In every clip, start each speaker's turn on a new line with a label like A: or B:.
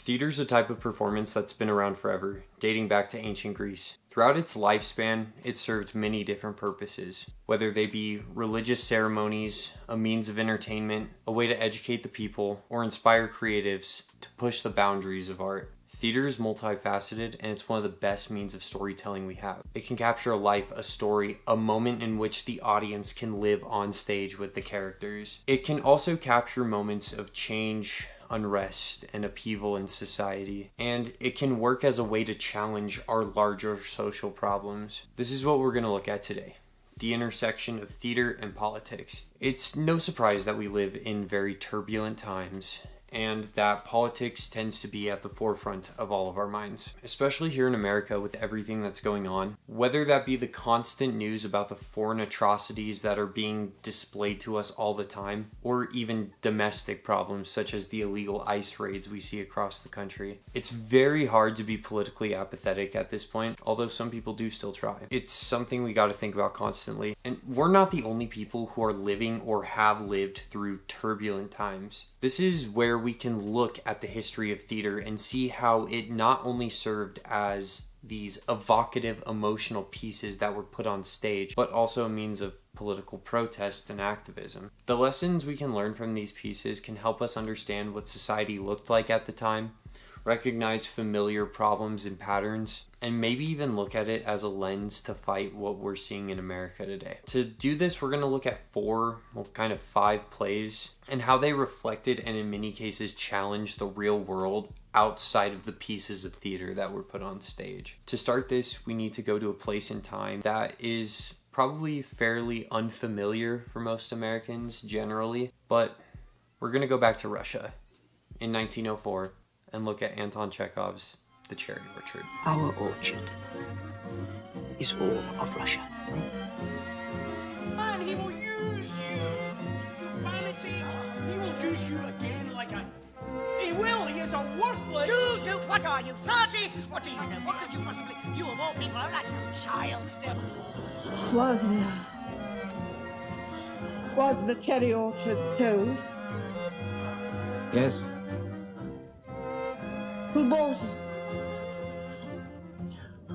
A: Theater's a type of performance that's been around forever, dating back to ancient Greece. Throughout its lifespan, it served many different purposes, whether they be religious ceremonies, a means of entertainment, a way to educate the people, or inspire creatives to push the boundaries of art. Theater is multifaceted, and it's one of the best means of storytelling we have. It can capture a life, a story, a moment in which the audience can live on stage with the characters. It can also capture moments of change, unrest, and upheaval in society, and it can work as a way to challenge our larger social problems. This is what we're going to look at today: the intersection of theater and politics. It's no surprise that we live in very turbulent times, and that politics tends to be at the forefront of all of our minds, especially here in America with everything that's going on. Whether that be the constant news about the foreign atrocities that are being displayed to us all the time, or even domestic problems such as the illegal ICE raids we see across the country. It's very hard to be politically apathetic at this point, although some people do still try. It's something we got to think about constantly, and we're not the only people who are living or have lived through turbulent times. This is where we can look at the history of theater and see how it not only served as these evocative, emotional pieces that were put on stage, but also a means of political protest and activism. The lessons we can learn from these pieces can help us understand what society looked like at the time, recognize familiar problems and patterns, and maybe even look at it as a lens to fight what we're seeing in America today. To do this, we're going to look at five plays and how they reflected and in many cases challenged the real world outside of the pieces of theater that were put on stage. To start this, we need to go to a place in time that is probably fairly unfamiliar for most Americans generally, but we're going to go back to Russia in 1904 and look at Anton Chekhov's The Cherry Orchard.
B: Our orchard is all of Russia.
C: And he will use you, vanity. He will use you again like a... He will, he is a worthless...
D: You, what are you, 30? What do you know? What could you possibly... You of all people are like some child still.
E: Was the cherry orchard sold?
F: Yes.
E: Who bought it?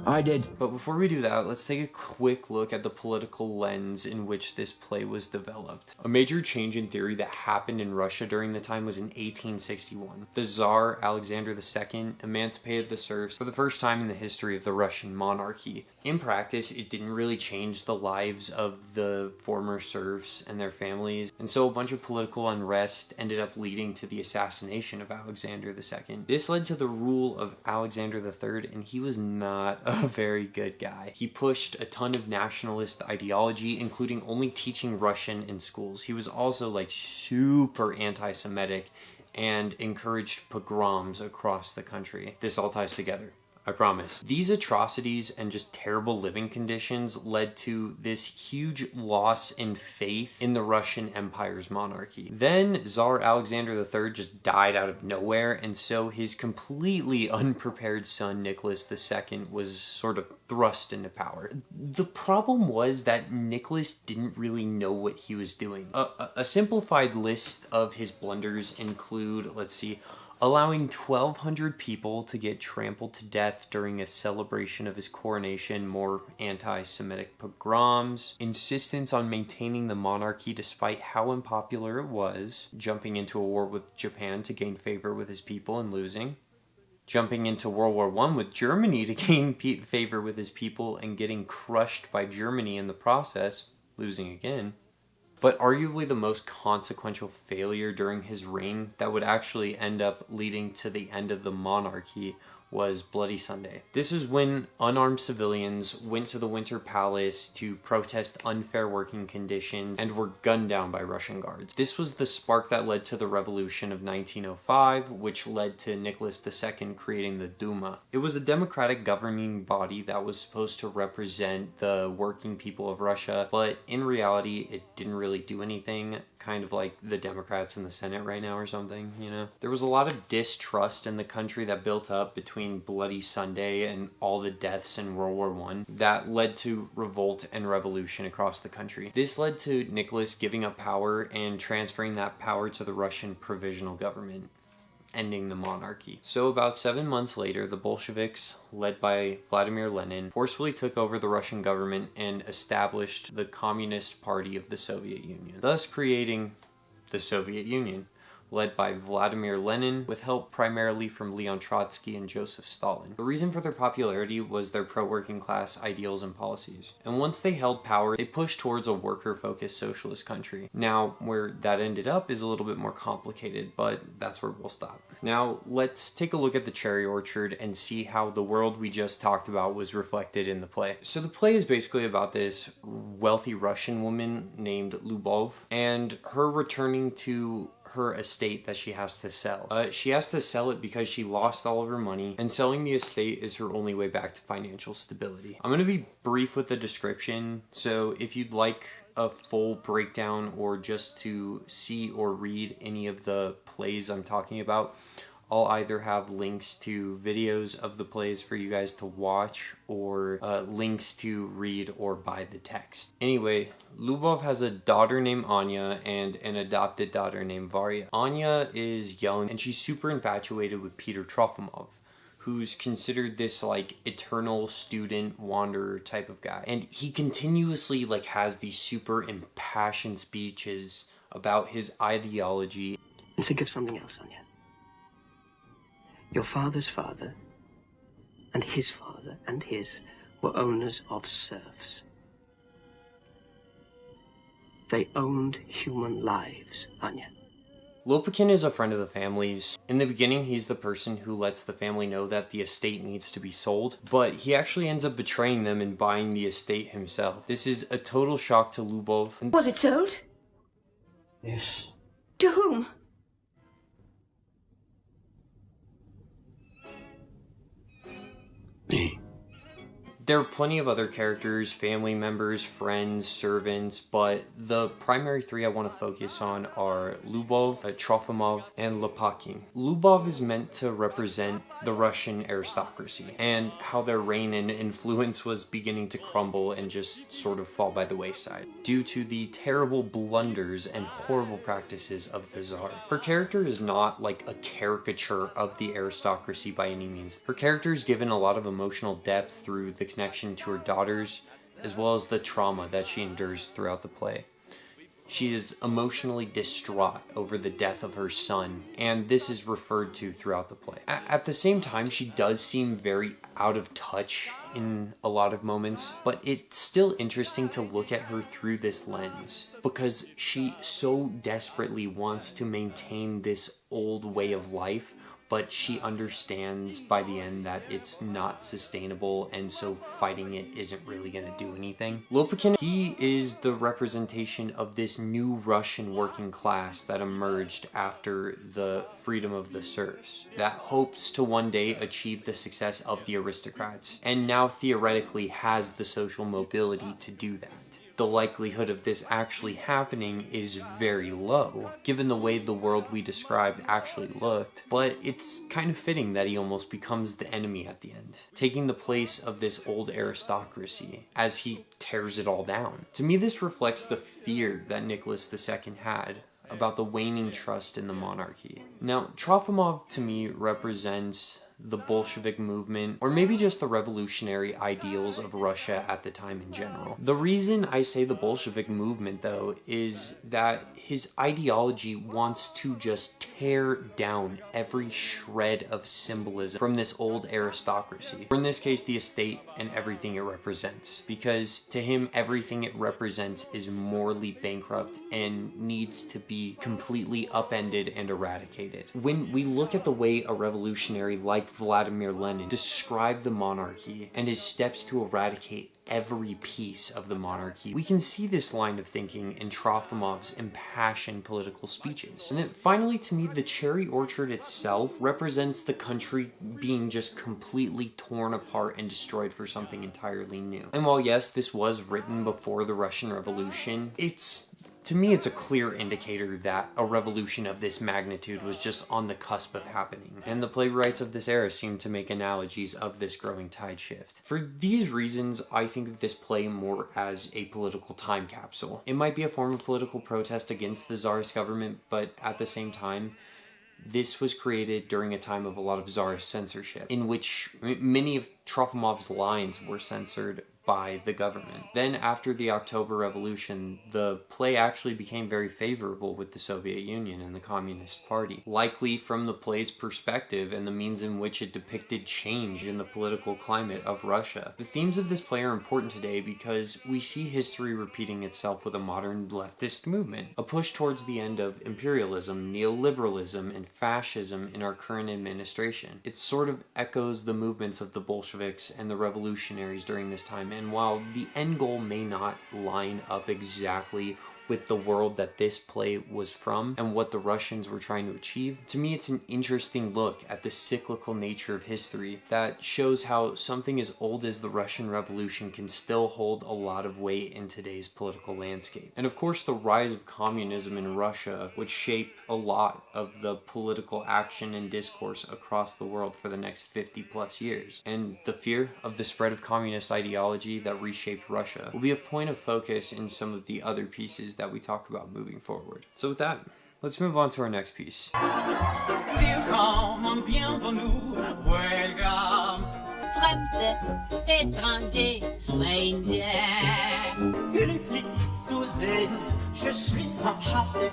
F: I did.
A: But before we do that, let's take a quick look at the political lens in which this play was developed. A major change in theory that happened in Russia during the time was in 1861. The Tsar Alexander II emancipated the serfs for the first time in the history of the Russian monarchy. In practice, it didn't really change the lives of the former serfs and their families, and so a bunch of political unrest ended up leading to the assassination of Alexander II. This led to the rule of Alexander III, and he was not a very good guy. He pushed a ton of nationalist ideology, including only teaching Russian in schools. He was also super anti-Semitic and encouraged pogroms across the country. This all ties together, I promise. These atrocities and just terrible living conditions led to this huge loss in faith in the Russian Empire's monarchy. Then Tsar Alexander III just died out of nowhere, and so his completely unprepared son Nicholas II was sort of thrust into power. The problem was that Nicholas didn't really know what he was doing. A simplified list of his blunders include, allowing 1,200 people to get trampled to death during a celebration of his coronation, more anti-Semitic pogroms, insistence on maintaining the monarchy despite how unpopular it was, jumping into a war with Japan to gain favor with his people and losing, jumping into World War I with Germany to gain favor with his people and getting crushed by Germany in the process, losing again. But arguably the most consequential failure during his reign that would actually end up leading to the end of the monarchy was Bloody Sunday. This was when unarmed civilians went to the Winter Palace to protest unfair working conditions and were gunned down by Russian guards. This was the spark that led to the revolution of 1905, which led to Nicholas II creating the Duma. It was a democratic governing body that was supposed to represent the working people of Russia, but in reality, it didn't really do anything. Kind of like the Democrats in the Senate right now or something, you know? There was a lot of distrust in the country that built up between Bloody Sunday and all the deaths in World War I that led to revolt and revolution across the country. This led to Nicholas giving up power and transferring that power to the Russian provisional government. ending the monarchy. So about 7 months later, the Bolsheviks, led by Vladimir Lenin, forcefully took over the Russian government and established the Communist Party of the Soviet Union, thus creating the Soviet Union, led by Vladimir Lenin, with help primarily from Leon Trotsky and Joseph Stalin. The reason for their popularity was their pro-working class ideals and policies. And once they held power, they pushed towards a worker-focused socialist country. Now, where that ended up is a little bit more complicated, but that's where we'll stop. Now, let's take a look at the cherry orchard and see how the world we just talked about was reflected in the play. So the play is basically about this wealthy Russian woman named Lubov, and her returning to her estate that she has to sell. She has to sell it because she lost all of her money, and selling the estate is her only way back to financial stability. I'm going to be brief with the description, so if you'd like a full breakdown or just to see or read any of the plays I'm talking about, I'll either have links to videos of the plays for you guys to watch or links to read or buy the text. Anyway, Lubov has a daughter named Anya and an adopted daughter named Varya. Anya is young and she's super infatuated with Peter Trofimov, who's considered this like eternal student wanderer type of guy. And he continuously like has these super impassioned speeches about his ideology.
B: And think of something else, Anya. Your father's father, and his father, and his, were owners of serfs. They owned human lives, Anya.
A: Lopakin is a friend of the family's. In the beginning, he's the person who lets the family know that the estate needs to be sold, but he actually ends up betraying them and buying the estate himself. This is a total shock to Lubov.
E: Was it sold?
B: Yes.
E: To whom?
B: Me.
A: There are plenty of other characters, family members, friends, servants, but the primary three I want to focus on are Lubov, Trofimov, and Lopakin. Lubov is meant to represent the Russian aristocracy and how their reign and influence was beginning to crumble and just sort of fall by the wayside due to the terrible blunders and horrible practices of the Tsar. Her character is not like a caricature of the aristocracy by any means. Her character is given a lot of emotional depth through the connection to her daughters, as well as the trauma that she endures throughout the play. She is emotionally distraught over the death of her son, and this is referred to throughout the play. At the same time, she does seem very out of touch in a lot of moments, but it's still interesting to look at her through this lens, because she so desperately wants to maintain this old way of life, but she understands by the end that it's not sustainable, and so fighting it isn't really going to do anything. Lopakin, he is the representation of this new Russian working class that emerged after the freedom of the serfs, that hopes to one day achieve the success of the aristocrats, and now theoretically has the social mobility to do that. The likelihood of this actually happening is very low, given the way the world we described actually looked, but it's kind of fitting that he almost becomes the enemy at the end, taking the place of this old aristocracy as he tears it all down. To me, this reflects the fear that Nicholas II had about the waning trust in the monarchy. Now, Trofimov to me represents the Bolshevik movement, or maybe just the revolutionary ideals of Russia at the time in general. The reason I say the Bolshevik movement, though, is that his ideology wants to just tear down every shred of symbolism from this old aristocracy, or in this case, the estate and everything it represents, because to him, everything it represents is morally bankrupt and needs to be completely upended and eradicated. When we look at the way a revolutionary like Vladimir Lenin described the monarchy and his steps to eradicate every piece of the monarchy, we can see this line of thinking in Trofimov's impassioned political speeches. And then finally, to me, the cherry orchard itself represents the country being just completely torn apart and destroyed for something entirely new. And while yes, this was written before the Russian Revolution, to me, it's a clear indicator that a revolution of this magnitude was just on the cusp of happening, and the playwrights of this era seem to make analogies of this growing tide shift. For these reasons, I think of this play more as a political time capsule. It might be a form of political protest against the Tsarist government, but at the same time, this was created during a time of a lot of czarist censorship, in which many of Trofimov's lines were censored by the government. Then after the October Revolution, the play actually became very favorable with the Soviet Union and the Communist Party, likely from the play's perspective and the means in which it depicted change in the political climate of Russia. The themes of this play are important today because we see history repeating itself with a modern leftist movement, a push towards the end of imperialism, neoliberalism, and fascism in our current administration. It sort of echoes the movements of the Bolsheviks and the revolutionaries during this time, and while the end goal may not line up exactly with the world that this play was from and what the Russians were trying to achieve, to me it's an interesting look at the cyclical nature of history that shows how something as old as the Russian Revolution can still hold a lot of weight in today's political landscape. And of course the rise of communism in Russia would shape a lot of the political action and discourse across the world for the next 50 plus years. And the fear of the spread of communist ideology that reshaped Russia will be a point of focus in some of the other pieces that we talk about moving forward. So with that, let's move on to our next piece.
C: Welcome, bienvenue, welcome.
G: Fremde, étranger, stranger.
C: Glücklich zu sehen, je suis enchanté.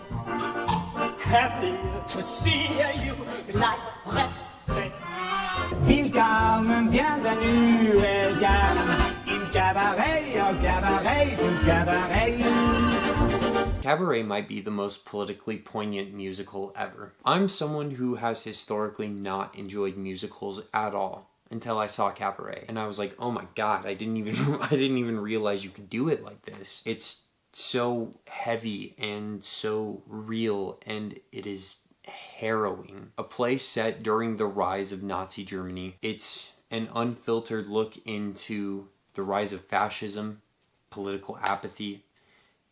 C: Happy to see you like Wednesday.
F: Willkommen, bienvenue, welcome. Im Cabaret, au Cabaret, du Cabaret.
A: Cabaret might be the most politically poignant musical ever. I'm someone who has historically not enjoyed musicals at all until I saw Cabaret, and I was like, oh my god, I didn't even realize you could do it like this. It's so heavy and so real, and it is harrowing. A play set during the rise of Nazi Germany. It's an unfiltered look into the rise of fascism, political apathy,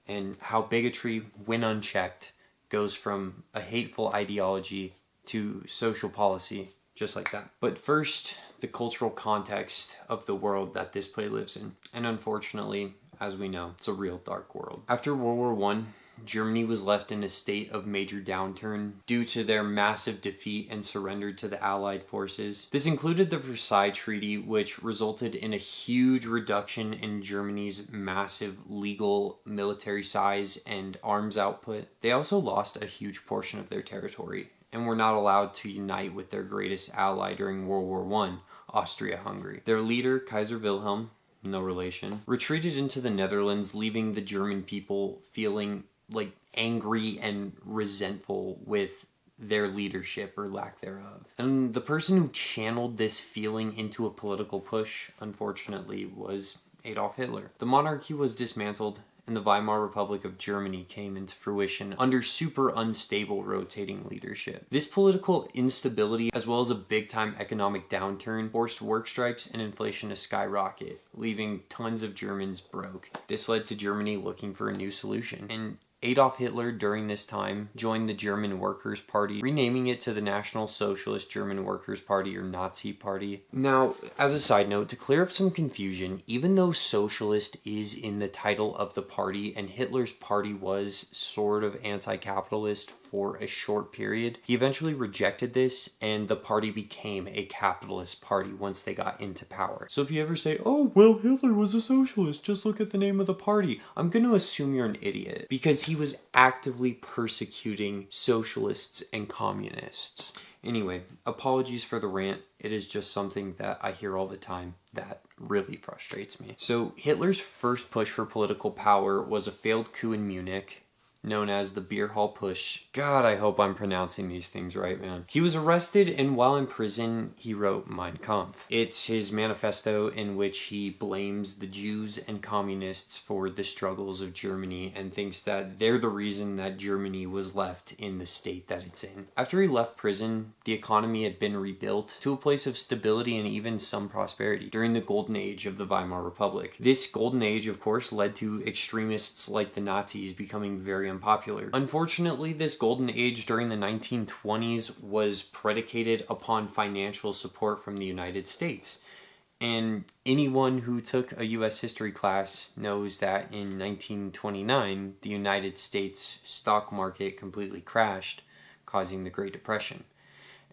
A: and how bigotry, when unchecked, goes from a hateful ideology to social policy, just like that. But first, the cultural context of the world that this play lives in. And unfortunately, as we know, it's a real dark world. After World War I, Germany was left in a state of major downturn due to their massive defeat and surrender to the Allied forces. This included the Versailles Treaty, which resulted in a huge reduction in Germany's massive legal military size and arms output. They also lost a huge portion of their territory and were not allowed to unite with their greatest ally during World War I, Austria-Hungary. Their leader, Kaiser Wilhelm, no relation, retreated into the Netherlands, leaving the German people feeling like angry and resentful with their leadership or lack thereof. And the person who channeled this feeling into a political push, unfortunately, was Adolf Hitler. The monarchy was dismantled and the Weimar Republic of Germany came into fruition under super unstable rotating leadership. This political instability, as well as a big-time economic downturn, forced work strikes and inflation to skyrocket, leaving tons of Germans broke. This led to Germany looking for a new solution. And Adolf Hitler, during this time, joined the German Workers' Party, renaming it to the National Socialist German Workers' Party, or Nazi Party. Now, as a side note, to clear up some confusion, even though socialist is in the title of the party, and Hitler's party was sort of anti-capitalist for a short period, he eventually rejected this, and the party became a capitalist party once they got into power. So if you ever say, oh, well, Hitler was a socialist, just look at the name of the party, I'm gonna assume you're an idiot, because he was actively persecuting socialists and communists. Anyway, apologies for the rant. It is just something that I hear all the time that really frustrates me. So Hitler's first push for political power was a failed coup in Munich, known as the Beer Hall Push. God, I hope I'm pronouncing these things right, man. He was arrested, and while in prison, he wrote Mein Kampf. It's his manifesto in which he blames the Jews and communists for the struggles of Germany and thinks that they're the reason that Germany was left in the state that it's in. After he left prison, the economy had been rebuilt to a place of stability and even some prosperity during the golden age of the Weimar Republic. This golden age, of course, led to extremists like the Nazis becoming very unpopular. Unfortunately, this golden age during the 1920s was predicated upon financial support from the United States. And anyone who took a US history class knows that in 1929, the United States stock market completely crashed, causing the Great Depression.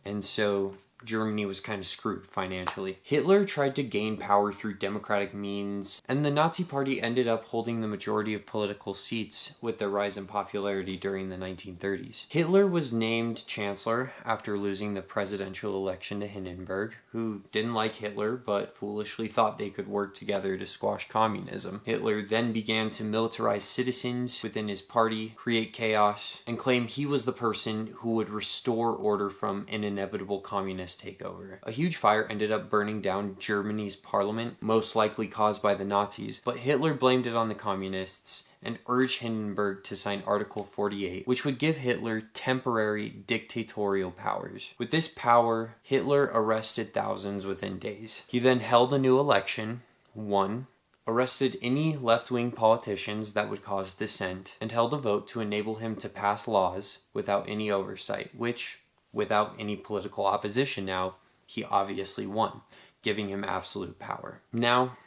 A: And so Germany was kind of screwed financially. Hitler tried to gain power through democratic means, and the Nazi Party ended up holding the majority of political seats with their rise in popularity during the 1930s. Hitler was named chancellor after losing the presidential election to Hindenburg, who didn't like Hitler but foolishly thought they could work together to squash communism. Hitler then began to militarize citizens within his party, create chaos, and claim he was the person who would restore order from an inevitable communist takeover. A huge fire ended up burning down Germany's parliament, most likely caused by the Nazis, but Hitler blamed it on the communists and urged Hindenburg to sign Article 48, which would give Hitler temporary dictatorial powers. With this power, Hitler arrested thousands within days. He then held a new election, won, arrested any left-wing politicians that would cause dissent, and held a vote to enable him to pass laws without any oversight, which, without any political opposition now, he obviously won, giving him absolute power. Now,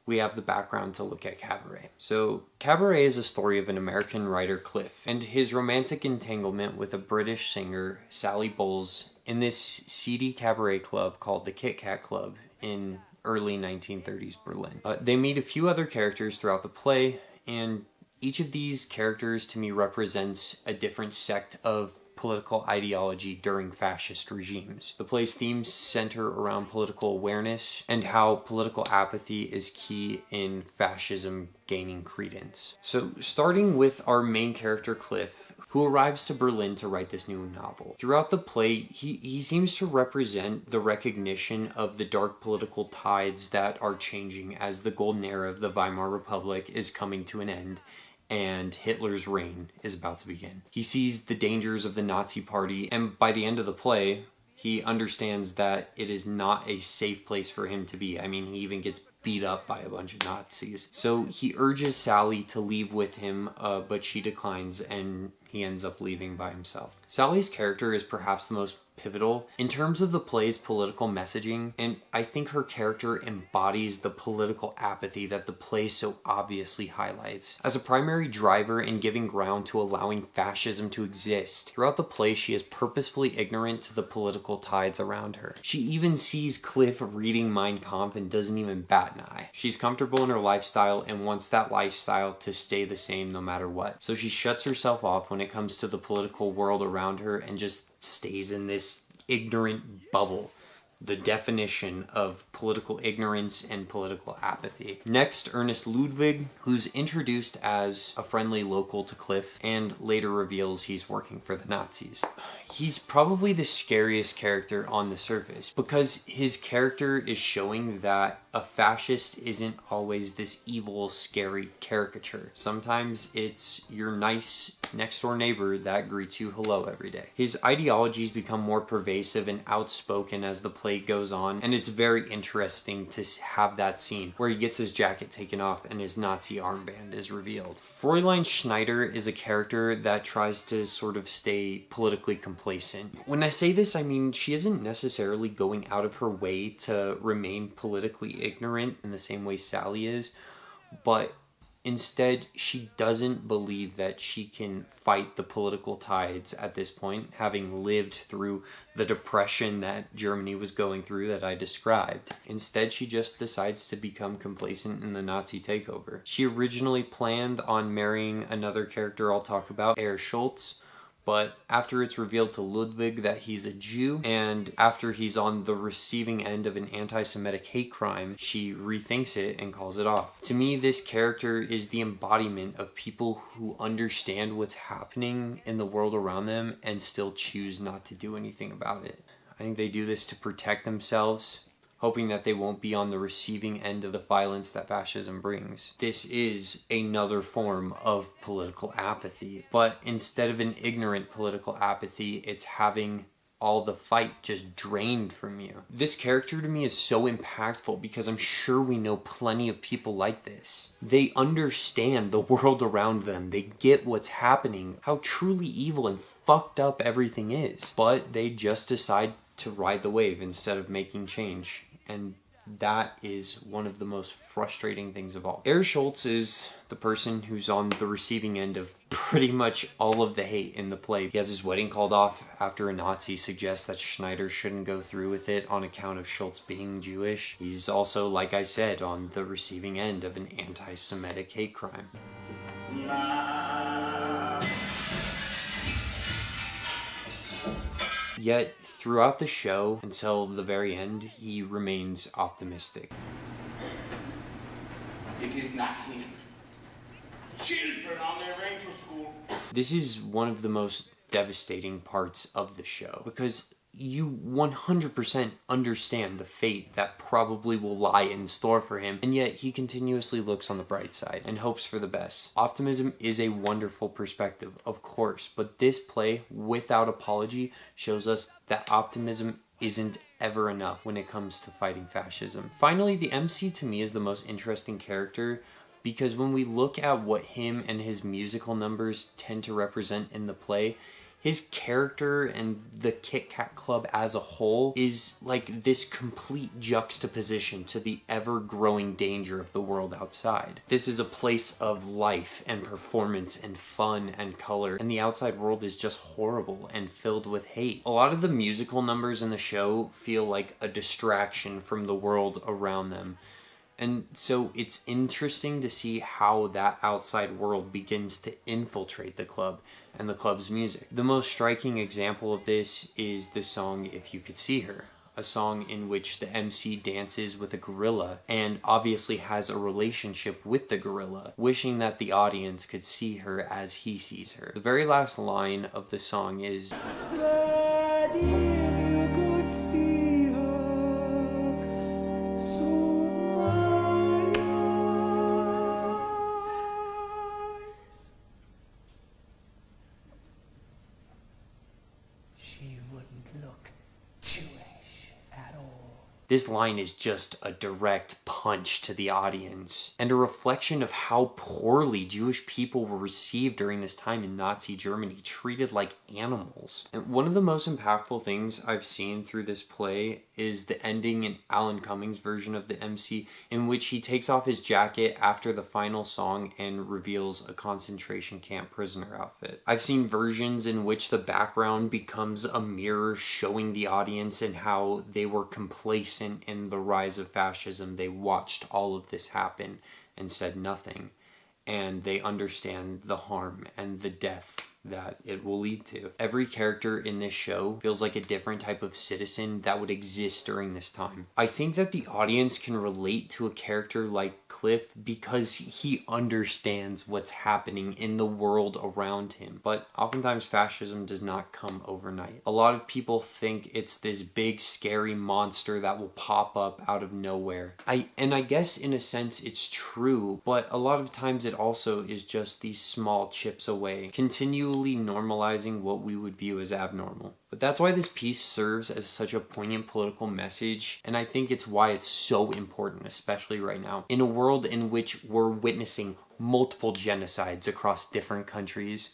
A: we have the background to look at Cabaret. So, Cabaret is a story of an American writer, Cliff, and his romantic entanglement with a British singer, Sally Bowles, in this seedy cabaret club called the Kit Kat Club in early 1930s Berlin. They meet a few other characters throughout the play, and each of these characters to me represents a different sect of political ideology during fascist regimes. The play's themes center around political awareness and how political apathy is key in fascism gaining credence. So, starting with our main character Cliff, who arrives to Berlin to write this new novel. Throughout the play, he seems to represent the recognition of the dark political tides that are changing as the golden era of the Weimar Republic is coming to an end and Hitler's reign is about to begin. He sees the dangers of the Nazi Party, and by the end of the play, he understands that it is not a safe place for him to be. I mean, he even gets beat up by a bunch of Nazis. So he urges Sally to leave with him, but she declines, and he ends up leaving by himself. Sally's character is perhaps the most pivotal in terms of the play's political messaging, and I think her character embodies the political apathy that the play so obviously highlights. As a primary driver in giving ground to allowing fascism to exist, throughout the play she is purposefully ignorant to the political tides around her. She even sees Cliff reading Mein Kampf and doesn't even bat an eye. She's comfortable in her lifestyle and wants that lifestyle to stay the same no matter what. So she shuts herself off when it comes to the political world around her and just stays in this ignorant bubble. The definition of political ignorance and political apathy. Next, Ernest Ludwig, who's introduced as a friendly local to Cliff and later reveals he's working for the Nazis. He's probably the scariest character on the surface because his character is showing that a fascist isn't always this evil, scary caricature. Sometimes it's your nice next door neighbor that greets you hello every day. His ideologies become more pervasive and outspoken as the play goes on, and it's very interesting to have that scene where he gets his jacket taken off and his Nazi armband is revealed. Fräulein Schneider is a character that tries to sort of stay politically complacent. When I say this, I mean she isn't necessarily going out of her way to remain politically ignorant in the same way Sally is, but instead, she doesn't believe that she can fight the political tides at this point, having lived through the depression that Germany was going through that I described. Instead, she just decides to become complacent in the Nazi takeover. She originally planned on marrying another character I'll talk about, Herr Schultz, but after it's revealed to Ludwig that he's a Jew, and after he's on the receiving end of an anti-Semitic hate crime, she rethinks it and calls it off. To me, this character is the embodiment of people who understand what's happening in the world around them and still choose not to do anything about it. I think they do this to protect themselves, hoping that they won't be on the receiving end of the violence that fascism brings. This is another form of political apathy, but instead of an ignorant political apathy, it's having all the fight just drained from you. This character to me is so impactful because I'm sure we know plenty of people like this. They understand the world around them. They get what's happening, how truly evil and fucked up everything is, but they just decide to ride the wave instead of making change. And that is one of the most frustrating things of all. Herr Schultz is the person who's on the receiving end of pretty much all of the hate in the play. He has his wedding called off after a Nazi suggests that Schneider shouldn't go through with it on account of Schultz being Jewish. He's also, like I said, on the receiving end of an anti-Semitic hate crime. Yet, throughout the show, until the very end, he remains optimistic.
H: It is not him. Children on their way to school.
A: This is one of the most devastating parts of the show, because you 100% understand the fate that probably will lie in store for him, and yet he continuously looks on the bright side and hopes for the best. Optimism is a wonderful perspective, of course, but this play, without apology, shows us that optimism isn't ever enough when it comes to fighting fascism. Finally, the MC to me is the most interesting character, because when we look at what him and his musical numbers tend to represent in the play, his character and the Kit Kat Club as a whole is like this complete juxtaposition to the ever-growing danger of the world outside. This is a place of life and performance and fun and color, and the outside world is just horrible and filled with hate. A lot of the musical numbers in the show feel like a distraction from the world around them. And so it's interesting to see how that outside world begins to infiltrate the club and the club's music. The most striking example of this is the song If You Could See Her, a song in which the MC dances with a gorilla and obviously has a relationship with the gorilla, wishing that the audience could see her as he sees her. The very last line of the song is,
F: That if you could see her, so my eyes. She wouldn't look Jewish at all.
A: This line is just a direct punch to the audience and a reflection of how poorly Jewish people were received during this time in Nazi Germany, treated like animals. And one of the most impactful things I've seen through this play is the ending in Alan Cummings' version of the MC, in which he takes off his jacket after the final song and reveals a concentration camp prisoner outfit. I've seen versions in which the background becomes a mirror showing the audience and how they were complacent in the rise of fascism. They watched all of this happen and said nothing, and they understand the harm and the death that it will lead to. Every character in this show feels like a different type of citizen that would exist during this time. I think that the audience can relate to a character like Cliff because he understands what's happening in the world around him. But oftentimes fascism does not come overnight. A lot of people think it's this big scary monster that will pop up out of nowhere. I guess in a sense it's true, but a lot of times it also is just these small chips away, continually normalizing what we would view as abnormal. But that's why this piece serves as such a poignant political message, and I think it's why it's so important, especially right now, in a world in which we're witnessing multiple genocides across different countries,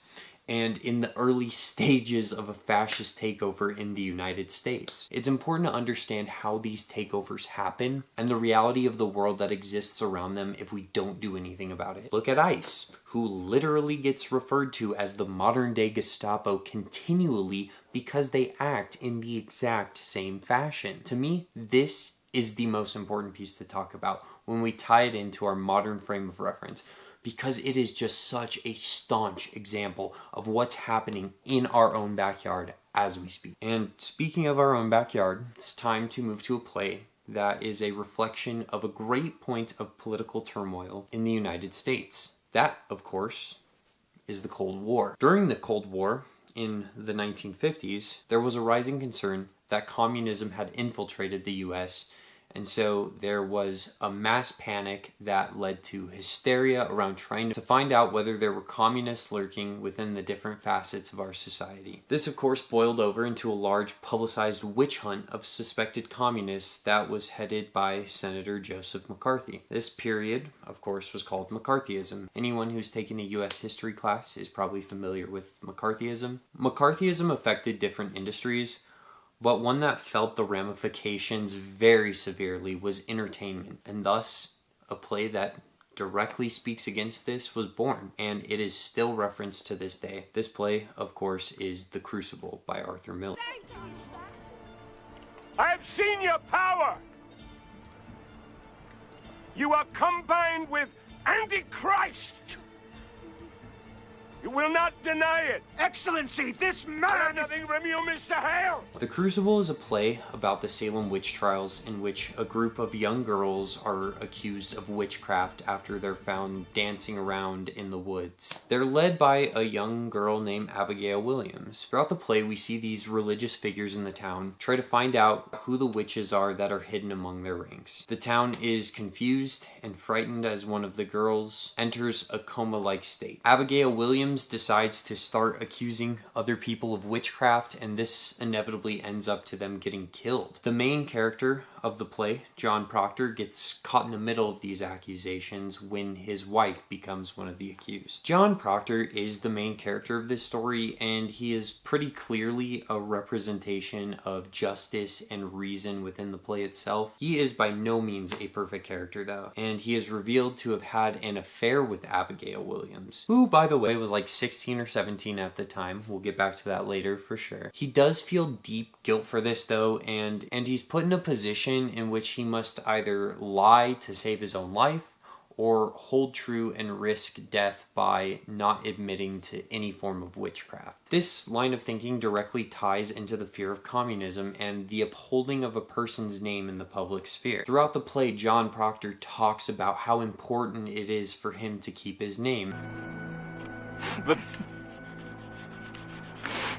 A: and in the early stages of a fascist takeover in the United States. It's important to understand how these takeovers happen and the reality of the world that exists around them if we don't do anything about it. Look at ICE, who literally gets referred to as the modern-day Gestapo continually because they act in the exact same fashion. To me, this is the most important piece to talk about when we tie it into our modern frame of reference, because it is just such a staunch example of what's happening in our own backyard as we speak. And speaking of our own backyard, it's time to move to a play that is a reflection of a great point of political turmoil in the United States. That, of course, is the Cold War. During the Cold War, in the 1950s, there was a rising concern that communism had infiltrated the US, and so there was a mass panic that led to hysteria around trying to find out whether there were communists lurking within the different facets of our society. This, of course, boiled over into a large publicized witch hunt of suspected communists that was headed by Senator Joseph McCarthy. This period, of course, was called McCarthyism. Anyone who's taken a US history class is probably familiar with McCarthyism. McCarthyism affected different industries, but one that felt the ramifications very severely was entertainment, and thus a play that directly speaks against this was born, and it is still referenced to this day. This play, of course, is The Crucible by Arthur Miller.
C: I have seen your power. You are combined with Antichrist. You will not deny it.
H: Excellency, this
C: I
H: man
C: have
H: is...
C: nothing from you, Mr. Hale.
A: The Crucible is a play about the Salem witch trials in which a group of young girls are accused of witchcraft after they're found dancing around in the woods. They're led by a young girl named Abigail Williams. Throughout the play, we see these religious figures in the town try to find out who the witches are that are hidden among their ranks. The town is confused and frightened as one of the girls enters a coma-like state. Abigail Williams decides to start accusing other people of witchcraft, and this inevitably ends up to them getting killed. The main character of the play, John Proctor, gets caught in the middle of these accusations when his wife becomes one of the accused. John Proctor is the main character of this story, and he is pretty clearly a representation of justice and reason within the play itself. He is by no means a perfect character though, and he is revealed to have had an affair with Abigail Williams, who, by the way, was like 16 or 17 at the time. We'll get back to that later for sure. He does feel deep guilt for this though, and he's put in a position in which he must either lie to save his own life or hold true and risk death by not admitting to any form of witchcraft. This line of thinking directly ties into the fear of communism and the upholding of a person's name in the public sphere. Throughout the play, John Proctor talks about how important it is for him to keep his name.
C: But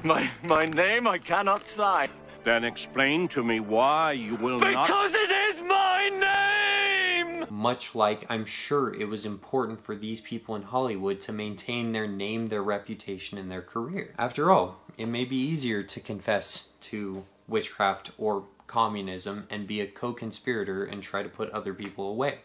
C: my name I cannot sign. Then explain to me why you will not... Because it is my name!
A: Much like I'm sure it was important for these people in Hollywood to maintain their name, their reputation, and their career. After all, it may be easier to confess to witchcraft or communism and be a co-conspirator and try to put other people away.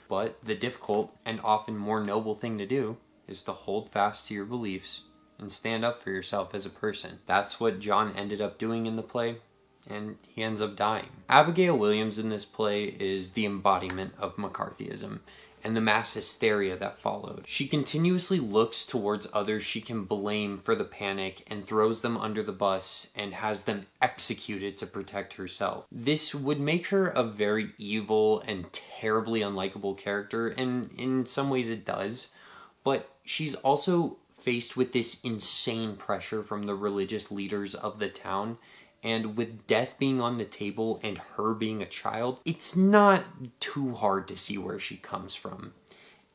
A: But the difficult and often more noble thing to do is to hold fast to your beliefs and stand up for yourself as a person. That's what John ended up doing in the play, and he ends up dying. Abigail Williams in this play is the embodiment of McCarthyism and the mass hysteria that followed. She continuously looks towards others she can blame for the panic and throws them under the bus and has them executed to protect herself. This would make her a very evil and terribly unlikable character, and in some ways it does, but she's also faced with this insane pressure from the religious leaders of the town, and with death being on the table and her being a child, it's not too hard to see where she comes from.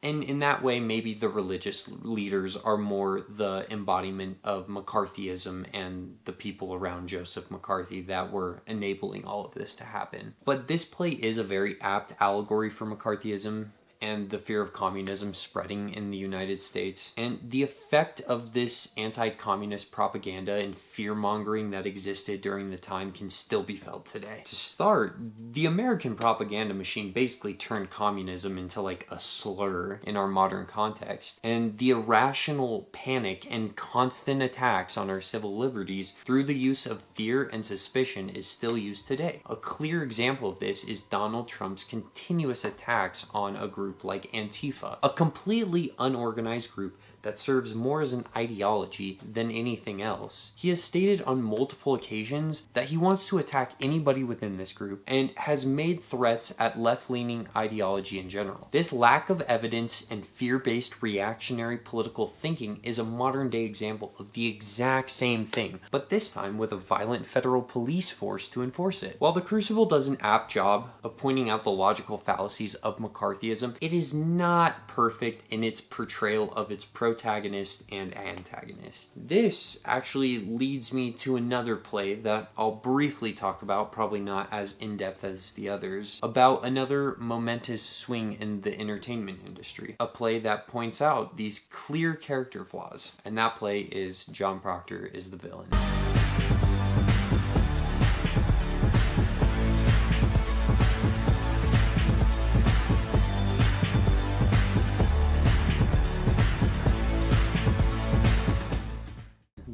A: And in that way, maybe the religious leaders are more the embodiment of McCarthyism and the people around Joseph McCarthy that were enabling all of this to happen. But this play is a very apt allegory for McCarthyism and the fear of communism spreading in the United States. And the effect of this anti-communist propaganda and fear-mongering that existed during the time can still be felt today. To start, the American propaganda machine basically turned communism into like a slur in our modern context. And the irrational panic and constant attacks on our civil liberties through the use of fear and suspicion is still used today. A clear example of this is Donald Trump's continuous attacks on a group like Antifa, a completely unorganized group that serves more as an ideology than anything else. He has stated on multiple occasions that he wants to attack anybody within this group and has made threats at left-leaning ideology in general. This lack of evidence and fear-based reactionary political thinking is a modern-day example of the exact same thing, but this time with a violent federal police force to enforce it. While The Crucible does an apt job of pointing out the logical fallacies of McCarthyism, it is not perfect in its portrayal of its protagonist and antagonist. This actually leads me to another play that I'll briefly talk about, probably not as in-depth as the others, about another momentous swing in the entertainment industry. A play that points out these clear character flaws, and that play is John Proctor is the Villain.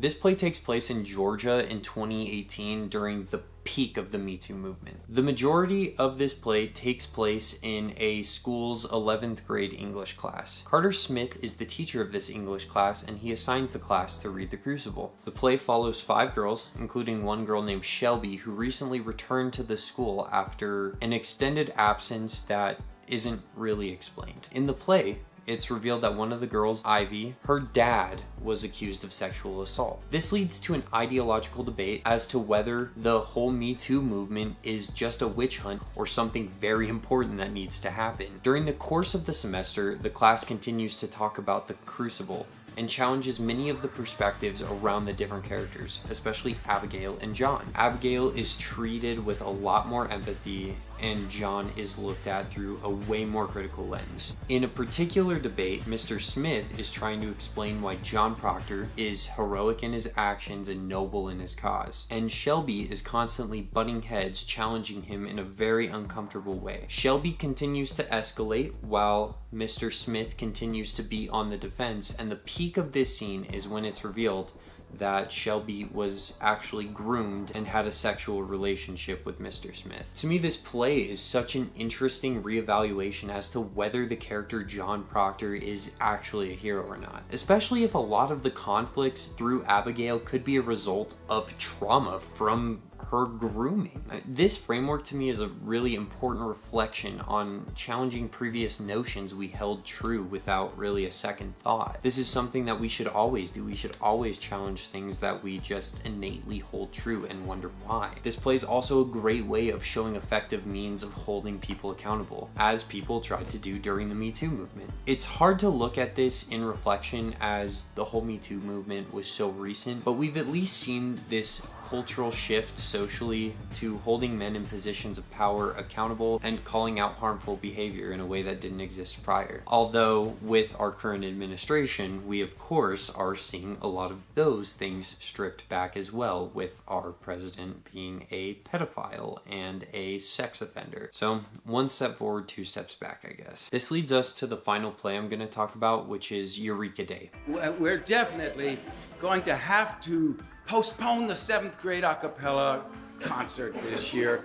A: This play takes place in Georgia in 2018 during the peak of the Me Too movement. The majority of this play takes place in a school's 11th grade English class. Carter Smith is the teacher of this English class, and he assigns the class to read The Crucible. The play follows 5 girls, including one girl named Shelby, who recently returned to the school after an extended absence that isn't really explained. In the play, it's revealed that one of the girls, Ivy, her dad was accused of sexual assault. This leads to an ideological debate as to whether the whole Me Too movement is just a witch hunt or something very important that needs to happen. During the course of the semester, the class continues to talk about the Crucible and challenges many of the perspectives around the different characters, especially Abigail and John. Abigail is treated with a lot more empathy, and John is looked at through a way more critical lens. In a particular debate, Mr. Smith is trying to explain why John Proctor is heroic in his actions and noble in his cause, and Shelby is constantly butting heads, challenging him in a very uncomfortable way. Shelby continues to escalate while Mr. Smith continues to be on the defense, and the peak of this scene is when it's revealed that Shelby was actually groomed and had a sexual relationship with Mr. Smith. To me, this play is such an interesting reevaluation as to whether the character John Proctor is actually a hero or not, especially if a lot of the conflicts through Abigail could be a result of trauma from her grooming. This framework to me is a really important reflection on challenging previous notions we held true without really a second thought. This is something that we should always do. We should always challenge things that we just innately hold true and wonder why. This play is also a great way of showing effective means of holding people accountable, as people tried to do during the Me Too movement. It's hard to look at this in reflection as the whole Me Too movement was so recent, but we've at least seen this cultural shift socially to holding men in positions of power accountable and calling out harmful behavior in a way that didn't exist prior. Although with our current administration, we of course are seeing a lot of those things stripped back as well, with our president being a pedophile and a sex offender. So 1 step forward, 2 steps back, I guess. This leads us to the final play I'm going to talk about, which is Eureka Day.
I: We're definitely going to have to postpone the 7th grade a cappella concert this year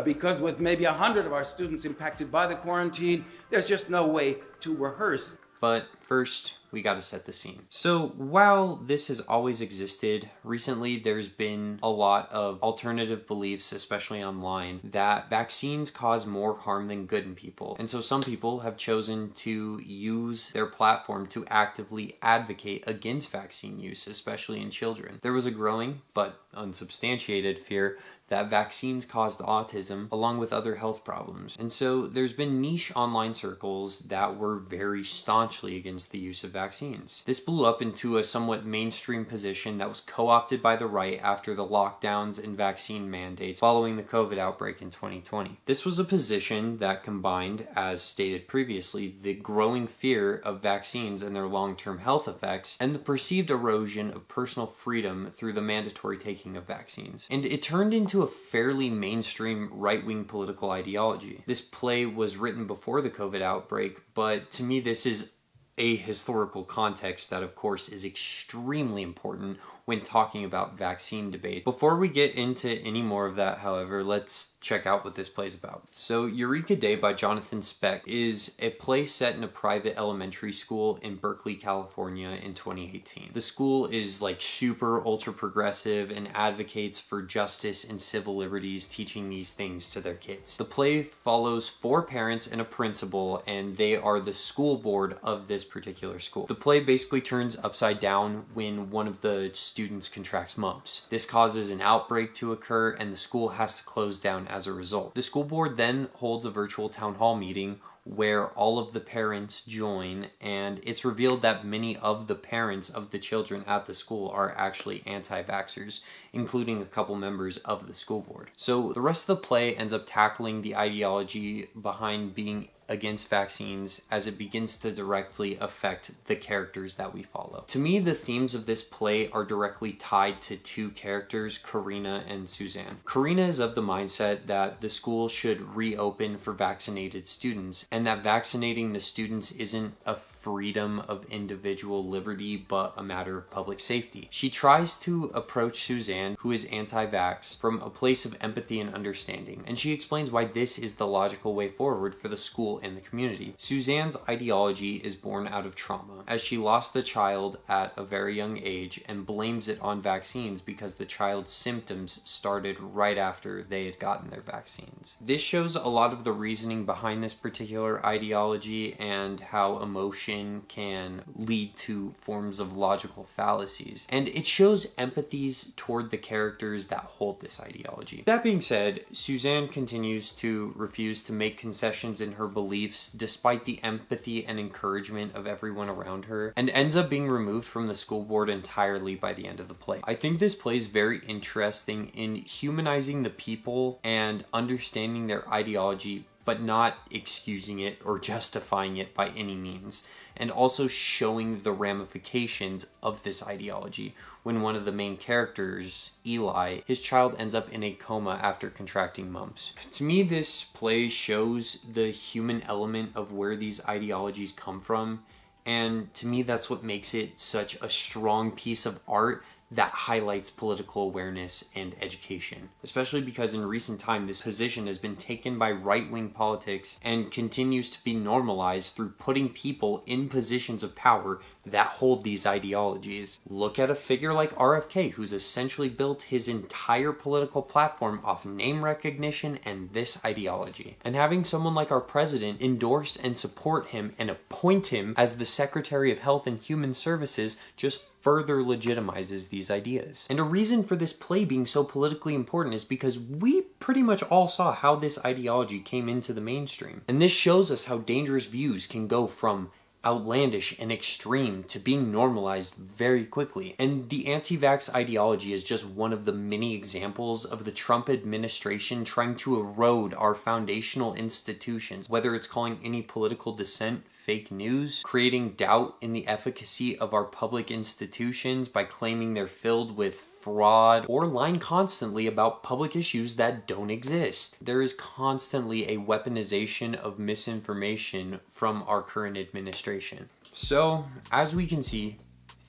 I: because with maybe 100 of our students impacted by the quarantine, there's just no way to rehearse.
A: But first, we gotta set the scene. So while this has always existed, recently there's been a lot of alternative beliefs, especially online, that vaccines cause more harm than good in people. And so some people have chosen to use their platform to actively advocate against vaccine use, especially in children. There was a growing but unsubstantiated fear that vaccines caused autism along with other health problems. And so there's been niche online circles that were very staunchly against the use of vaccines. This blew up into a somewhat mainstream position that was co-opted by the right after the lockdowns and vaccine mandates following the COVID outbreak in 2020. This was a position that combined, as stated previously, the growing fear of vaccines and their long-term health effects and the perceived erosion of personal freedom through the mandatory taking of vaccines. And it turned into a fairly mainstream right-wing political ideology. This play was written before the COVID outbreak, but to me this is a historical context that of course is extremely important when talking about vaccine debate. Before we get into any more of that, however, let's check out what this play is about. So Eureka Day by Jonathan Speck is a play set in a private elementary school in Berkeley, California in 2018. The school is like super ultra progressive and advocates for justice and civil liberties, teaching these things to their kids. The play follows 4 parents and a principal, and they are the school board of this particular school. The play basically turns upside down when one of the students contracts mumps. This causes an outbreak to occur and the school has to close down as a result. The school board then holds a virtual town hall meeting where all of the parents join, and it's revealed that many of the parents of the children at the school are actually anti-vaxxers, including a couple members of the school board. So the rest of the play ends up tackling the ideology behind being against vaccines as it begins to directly affect the characters that we follow. To me, the themes of this play are directly tied to 2 characters, Karina and Suzanne. Karina is of the mindset that the school should reopen for vaccinated students, and that vaccinating the students isn't a freedom of individual liberty, but a matter of public safety. She tries to approach Suzanne, who is anti-vax, from a place of empathy and understanding, and she explains why this is the logical way forward for the school and the community. Suzanne's ideology is born out of trauma, as she lost the child at a very young age and blames it on vaccines because the child's symptoms started right after they had gotten their vaccines. This shows a lot of the reasoning behind this particular ideology and how emotion can lead to forms of logical fallacies. And it shows empathies toward the characters that hold this ideology. That being said, Suzanne continues to refuse to make concessions in her beliefs despite the empathy and encouragement of everyone around her, and ends up being removed from the school board entirely by the end of the play. I think this play is very interesting in humanizing the people and understanding their ideology, but not excusing it or justifying it by any means, and also showing the ramifications of this ideology when one of the main characters, Eli, his child ends up in a coma after contracting mumps. To me, this play shows the human element of where these ideologies come from, and to me that's what makes it such a strong piece of art that highlights political awareness and education, especially because in recent time this position has been taken by right-wing politics and continues to be normalized through putting people in positions of power that hold these ideologies. Look at a figure like RFK, who's essentially built his entire political platform off name recognition and this ideology. And having someone like our president endorse and support him and appoint him as the Secretary of Health and Human Services just further legitimizes these ideas. And a reason for this play being so politically important is because we pretty much all saw how this ideology came into the mainstream. And this shows us how dangerous views can go from outlandish and extreme to being normalized very quickly. And the anti-vax ideology is just one of the many examples of the Trump administration trying to erode our foundational institutions, whether it's calling any political dissent fake news, creating doubt in the efficacy of our public institutions by claiming they're filled with fraud, or lying constantly about public issues that don't exist. There is constantly a weaponization of misinformation from our current administration. So, as we can see,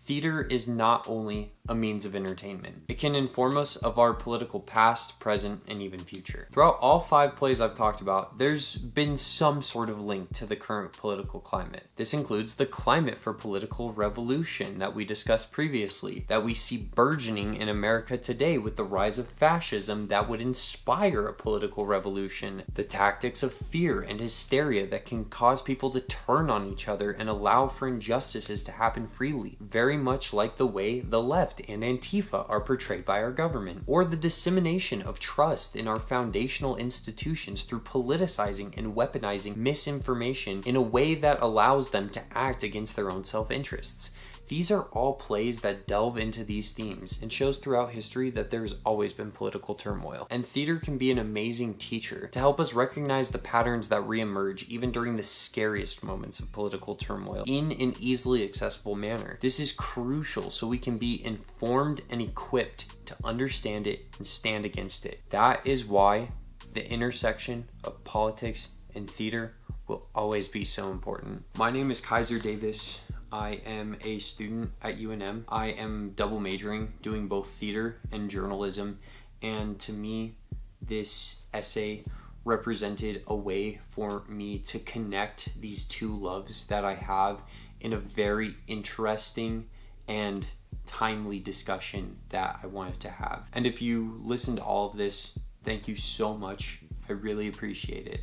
A: theater is not only a means of entertainment. It can inform us of our political past, present, and even future. Throughout all 5 plays I've talked about, there's been some sort of link to the current political climate. This includes the climate for political revolution that we discussed previously, that we see burgeoning in America today with the rise of fascism that would inspire a political revolution, the tactics of fear and hysteria that can cause people to turn on each other and allow for injustices to happen freely, very much like the way the left and Antifa are portrayed by our government, or the dissemination of trust in our foundational institutions through politicizing and weaponizing misinformation in a way that allows them to act against their own self-interests. These are all plays that delve into these themes and shows throughout history that there's always been political turmoil. And theater can be an amazing teacher to help us recognize the patterns that reemerge even during the scariest moments of political turmoil in an easily accessible manner. This is crucial so we can be informed and equipped to understand it and stand against it. That is why the intersection of politics and theater will always be so important. My name is Kaiser Davis. I am a student at UNM. I am double majoring, doing both theater and journalism, and to me, this essay represented a way for me to connect these two loves that I have in a very interesting and timely discussion that I wanted to have. And if you listened to all of this, thank you so much. I really appreciate it.